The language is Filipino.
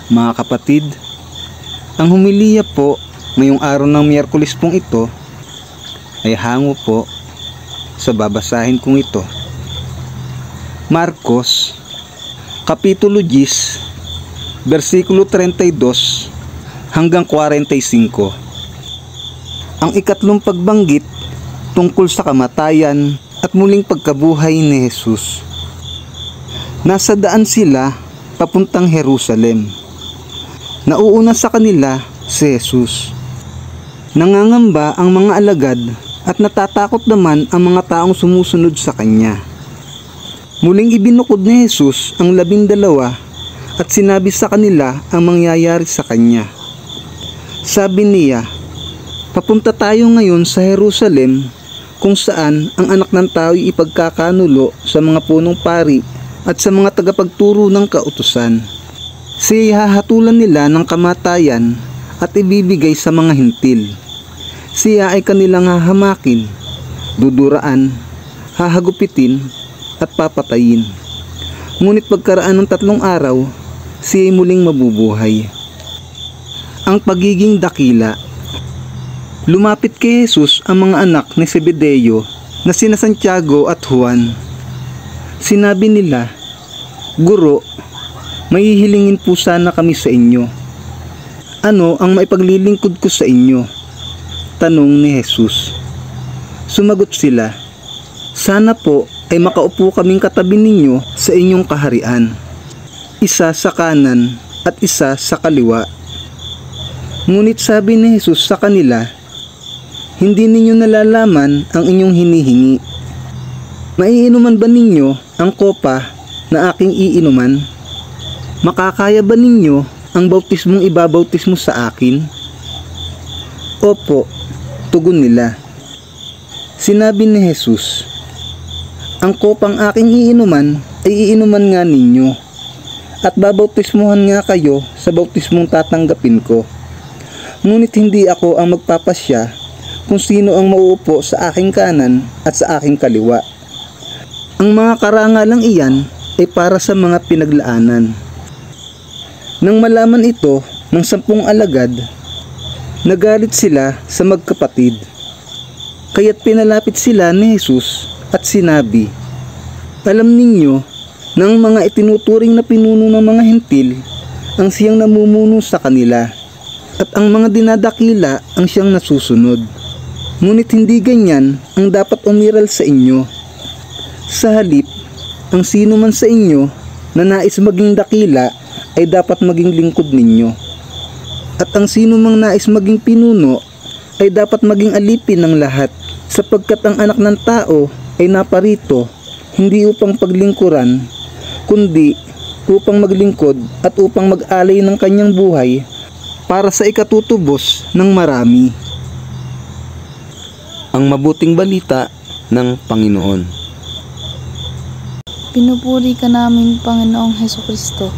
Mga kapatid, ang humiliya po ngayong araw ng Miyerkules pong ito ay hango po sa babasahin kong ito. Marcos, Kapitulo 10, versikulo 32 hanggang 45. Ang ikatlong pagbanggit tungkol sa kamatayan at muling pagkabuhay ni Jesus. Nasa daan sila papuntang Jerusalem. Nauuna sa kanila si Jesus. Nangangamba ang mga alagad at natatakot naman ang mga taong sumusunod sa kanya. Muling ibinukod ni Jesus ang 12 at sinabi sa kanila ang mangyayari sa kanya. Sabi niya, "Papunta tayo ngayon sa Jerusalem kung saan ang anak ng tao'y ipagkakanulo sa mga punong pari at sa mga tagapagturo ng kautusan. Siya hahatulan nila ng kamatayan at ibibigay sa mga hintil. Siya ay kanilang hahamakin, duduraan, hahagupitin at papatayin. Ngunit pagkaraan ng 3 araw, siya ay muling mabubuhay." Ang pagiging dakila. Lumapit kay Jesus ang mga anak ni Zebedeo na sina Santiago at Juan. Sinabi nila, "Guro, may hihilingin po sana kami sa inyo." "Ano ang maipaglilingkod ko sa inyo?" tanong ni Jesus. Sumagot sila, "Sana po ay makaupo kaming katabi ninyo sa inyong kaharian, isa sa kanan at isa sa kaliwa." Ngunit sabi ni Jesus sa kanila, "Hindi ninyo nalalaman ang inyong hinihingi. Maiinuman ba ninyo ang kopa na aking iinuman? Makakaya ba ninyo ang bautismong ibabautismo sa akin?" "Opo," tugon nila. Sinabi ni Jesus, "Ang kopang aking iinuman ay iinuman nga ninyo, at babautismuhan nga kayo sa bautismong tatanggapin ko. Ngunit hindi ako ang magpapasya kung sino ang mauupo sa aking kanan at sa aking kaliwa. Ang mga karangalang iyan ay para sa mga pinaglaanan." Nang malaman ito ng 10 alagad, nagalit sila sa magkapatid. Kaya't pinalapit sila ni Jesus at sinabi, "Alam ninyo na ang mga itinuturing na pinuno ng mga hintil ang siyang namumuno sa kanila, at ang mga dinadakila ang siyang nasusunod. Ngunit hindi ganyan ang dapat umiral sa inyo. Sa halip, ang sino man sa inyo na nais maging dakila ay dapat maging lingkod ninyo. At ang sino mang nais maging pinuno ay dapat maging alipin ng lahat, sapagkat ang anak ng tao ay naparito hindi upang paglingkuran, kundi upang maglingkod at upang mag-alay ng kanyang buhay para sa ikatutubos ng marami." Ang mabuting balita ng Panginoon. Pinupuri ka namin, Panginoong Hesukristo.